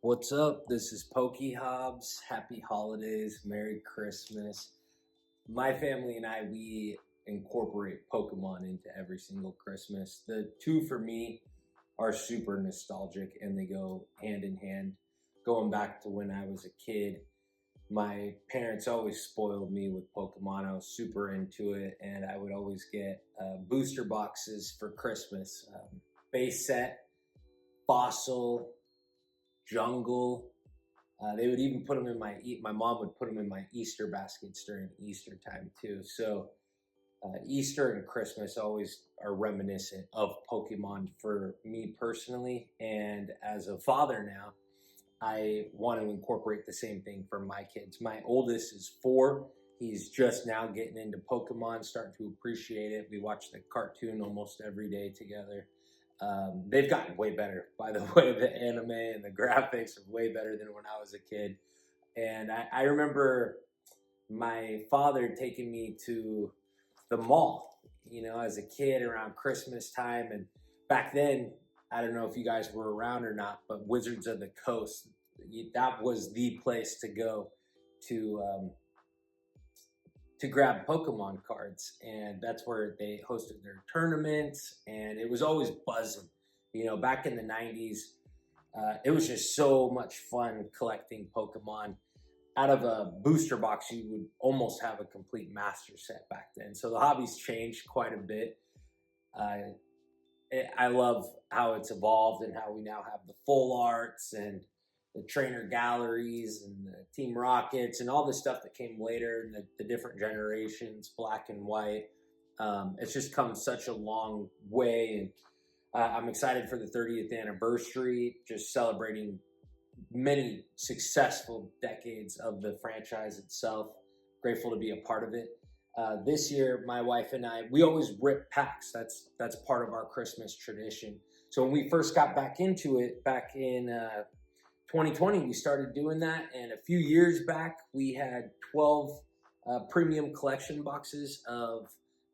What's up? This is Pokey Hobbs. Happy holidays, Merry Christmas. My family and we incorporate Pokemon into every single Christmas. The two for me are super nostalgic and they go hand in hand. Going back to when I was a kid, my parents always spoiled me with Pokemon. I was super into it, and I would always get booster boxes for Christmas. Base set, fossil, jungle. They would even put them in my mom would put them in my Easter baskets during Easter time too. So Easter and Christmas always are reminiscent of Pokemon for me personally. And as a father now, I want to incorporate the same thing for my kids. My oldest is 4. He's just now getting into Pokemon, starting to appreciate it. We watch the cartoon almost every day together. They've gotten way better, by the way. The anime and the graphics are way better than when I was a kid. And I remember my father taking me to the mall, as a kid around Christmas time. And back then, I don't know if you guys were around or not, but Wizards of the Coast, that was the place to go to grab Pokemon cards, and that's where they hosted their tournaments, and it was always buzzing. Back in the 90s, it was just so much fun collecting Pokemon. Out of a booster box, you would almost have a complete master set back then. So the hobby's changed quite a bit. I love how it's evolved and how we now have the full arts and the trainer galleries and the Team Rockets and all the stuff that came later and the different generations, black and white. It's just come such a long way. And I'm excited for the 30th anniversary, just celebrating many successful decades of the franchise itself. Grateful to be a part of it. This year, my wife and we always rip packs. That's part of our Christmas tradition. So when we first got back into it, back in 2020, we started doing that. And a few years back, we had 12 premium collection boxes of,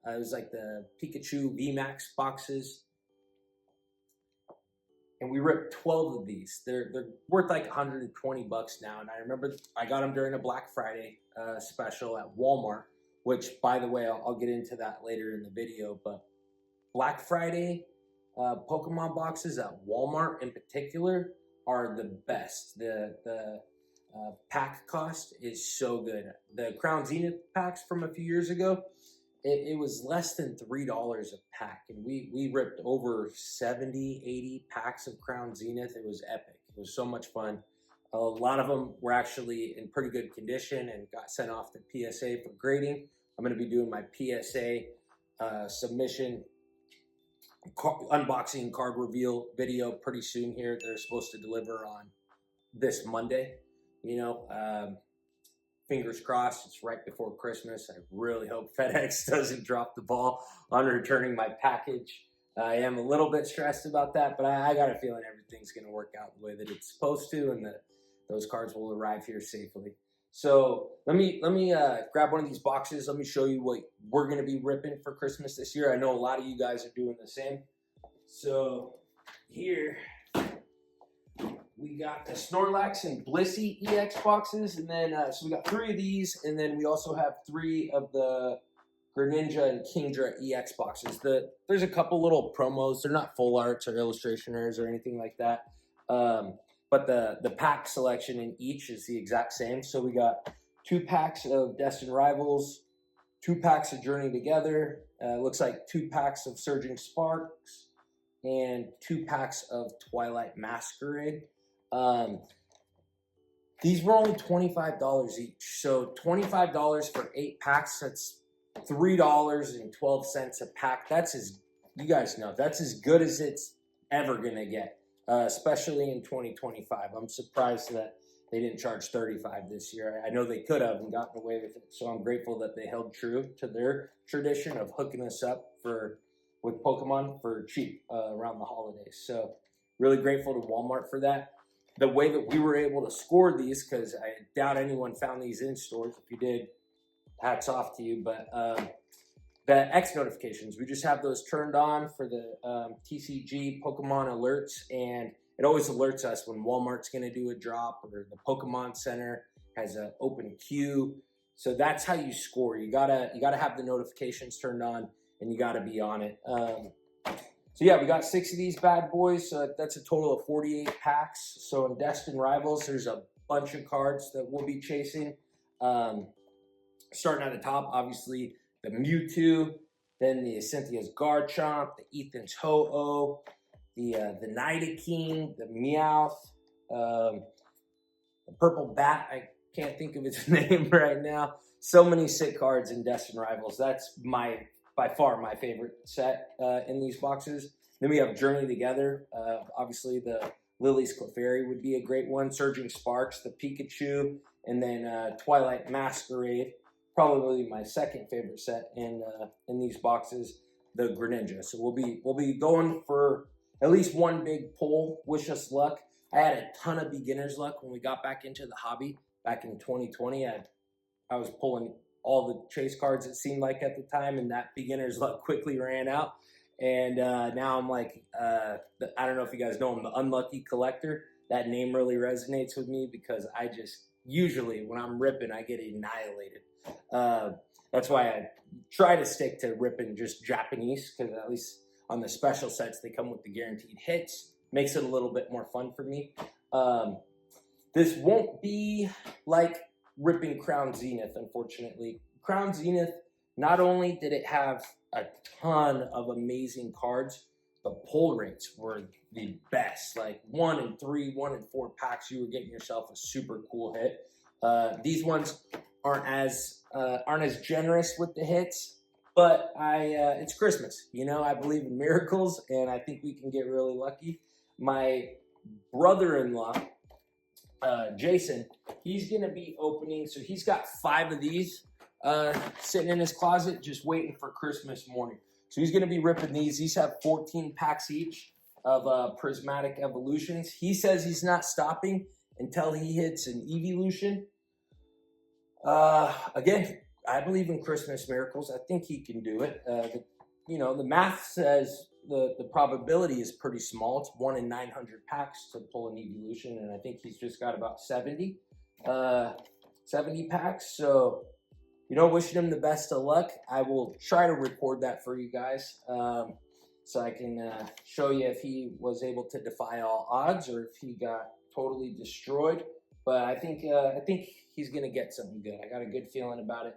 it was like the Pikachu VMAX boxes. And we ripped 12 of these. They're worth like $120 now. And I remember I got them during a Black Friday special at Walmart, which, by the way, I'll get into that later in the video. But Black Friday Pokemon boxes at Walmart in particular are the best. The pack cost is so good. The Crown Zenith packs from a few years ago, it was less than $3 a pack. And we ripped over 70, 80 packs of Crown Zenith. It was epic. It was so much fun. A lot of them were actually in pretty good condition and got sent off to PSA for grading. I'm going to be doing my PSA submission unboxing card reveal video pretty soon here. They're supposed to deliver on this Monday. Fingers crossed, it's right before Christmas. I really hope FedEx doesn't drop the ball on returning my package. I am a little bit stressed about that, but I got a feeling everything's going to work out the way that it's supposed to, and that those cards will arrive here safely. So let me grab one of these boxes. Let me show you what we're going to be ripping for Christmas this year. I know a lot of you guys are doing the same. So here we got the Snorlax and Blissey EX boxes, and then so we got 3 of these, and then we also have 3 of the Greninja and Kingdra EX boxes. There's a couple little promos. They're not full arts or illustrationers or anything like that. But the pack selection in each is the exact same. So we got 2 packs of Destined Rivals, 2 packs of Journey Together. Looks like 2 packs of Surging Sparks, and 2 packs of Twilight Mascarade. These were only $25 each. So $25 for 8 packs. That's $3.12 a pack. You guys know, that's as good as it's ever gonna get. Especially in 2025. I'm surprised that they didn't charge $35 this year. I know they could have and gotten away with it. So I'm grateful that they held true to their tradition of hooking us up with Pokemon for cheap around the holidays. So really grateful to Walmart for that. The way that we were able to score these, because I doubt anyone found these in stores. If you did, hats off to you. But the X notifications, we just have those turned on for the TCG Pokemon alerts, and it always alerts us when Walmart's going to do a drop or the Pokemon Center has an open queue. So that's how you score. You gotta have the notifications turned on, and you gotta be on it. So yeah, we got 6 of these bad boys. That's a total of 48 packs. So in Destined Rivals, there's a bunch of cards that we'll be chasing. Starting at the top, obviously the Mewtwo, then the Cynthia's Garchomp, the Ethan's Ho-Oh, the Nidoking, the Meowth, the Purple Bat. I can't think of its name right now. So many sick cards in Destined Rivals. That's by far my favorite set in these boxes. Then we have Journey Together. Obviously, the Lily's Clefairy would be a great one. Surging Sparks, the Pikachu, and then Twilight Mascarade. Probably my second favorite set in these boxes, the Greninja. So we'll be going for at least one big pull. Wish us luck. I had a ton of beginner's luck when we got back into the hobby back in 2020. I was pulling all the chase cards, it seemed like, at the time, and that beginner's luck quickly ran out. And now I'm like, I don't know if you guys know, I'm the unlucky collector. That name really resonates with me because I just, usually when I'm ripping, I get annihilated. That's why I try to stick to ripping just Japanese, because at least on the special sets, they come with the guaranteed hits. Makes it a little bit more fun for me. This won't be like ripping Crown Zenith, unfortunately. Crown Zenith, not only did it have a ton of amazing cards, the pull rates were the best. Like 1 in 3, 1 in 4 packs, you were getting yourself a super cool hit. These ones aren't as generous with the hits, but it's Christmas. You know, I believe in miracles, and I think we can get really lucky. My brother-in-law, Jason, he's going to be opening, so he's got 5 of these sitting in his closet just waiting for Christmas morning. So he's going to be ripping these. These have 14 packs each of Prismatic Evolutions. He says he's not stopping until he hits an Evolution. Again, I believe in Christmas miracles. I think he can do it. The math says the probability is pretty small. It's 1 in 900 packs to pull an Evolution, and I think he's just got about 70 packs. So, wishing him the best of luck. I will try to record that for you guys, so I can show you if he was able to defy all odds or if he got totally destroyed. But I think he's gonna get something good. I got a good feeling about it.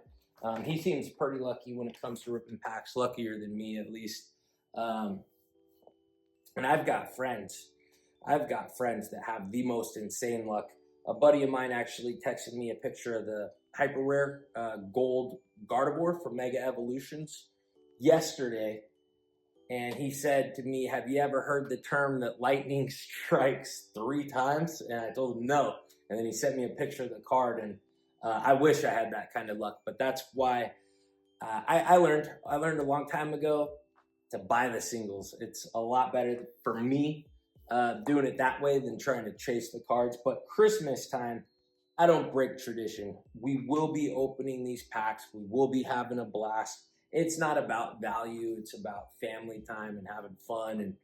He seems pretty lucky when it comes to ripping packs, luckier than me at least. And I've got friends that have the most insane luck. A buddy of mine actually texted me a picture of the hyper rare gold Gardevoir from Mega Evolutions yesterday, and he said to me, "Have you ever heard the term that lightning strikes 3 times?" And I told him no. And then he sent me a picture of the card, and I wish I had that kind of luck. But that's why I learned a long time ago to buy the singles. It's a lot better for me doing it that way than trying to chase the cards. But Christmas time, I don't break tradition. We will be opening these packs. We will be having a blast. It's not about value. It's about family time and having fun. And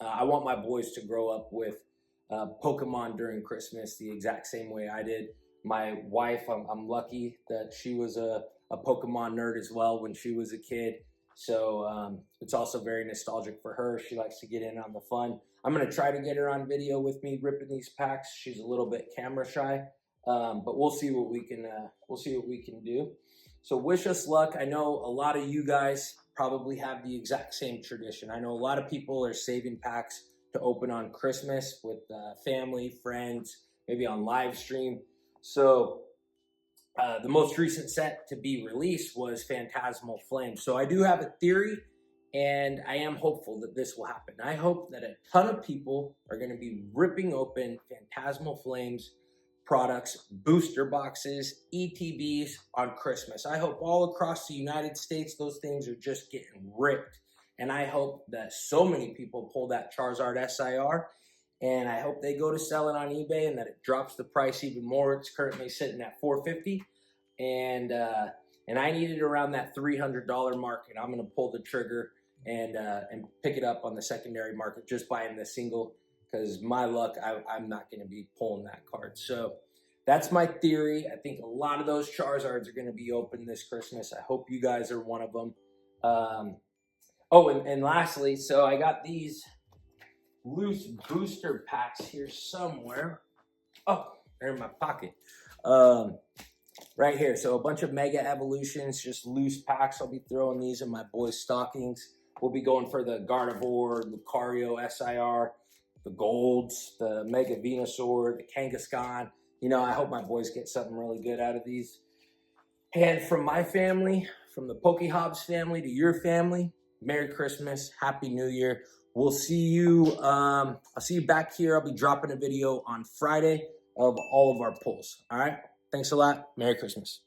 I want my boys to grow up with Pokemon during Christmas the exact same way I did. My wife, I'm lucky that she was a Pokemon nerd as well when she was a kid. So it's also very nostalgic for her. She likes to get in on the fun. I'm going to try to get her on video with me ripping these packs. She's a little bit camera shy, but we'll see what we can do. So wish us luck. I know a lot of you guys probably have the exact same tradition. I know a lot of people are saving packs to open on Christmas with family, friends, maybe on live stream. So the most recent set to be released was Phantasmal Flames. So I do have a theory, and I am hopeful that this will happen. I hope that a ton of people are going to be ripping open Phantasmal Flames products, booster boxes, ETBs on Christmas. I hope all across the United States, those things are just getting ripped. And I hope that so many people pull that Charizard SIR, and I hope they go to sell it on eBay and that it drops the price even more. It's currently sitting at $450, and I need it around that $300 mark, and I'm going to pull the trigger and pick it up on the secondary market, just buying the single, because my luck, I'm not going to be pulling that card. So that's my theory. I think a lot of those Charizards are going to be open this Christmas. I hope you guys are one of them. Oh, and lastly, so I got these loose booster packs here somewhere. Oh, they're in my pocket. Right here. So a bunch of Mega Evolutions, just loose packs. I'll be throwing these in my boys' stockings. We'll be going for the Gardevoir, Lucario SIR, the Golds, the Mega Venusaur, the Kangaskhan. You know, I hope my boys get something really good out of these. And from my family, from the PokeHobs family to your family, Merry Christmas, Happy New Year. We'll see you, I'll see you back here. I'll be dropping a video on Friday of all of our pulls. All right? Thanks a lot. Merry Christmas.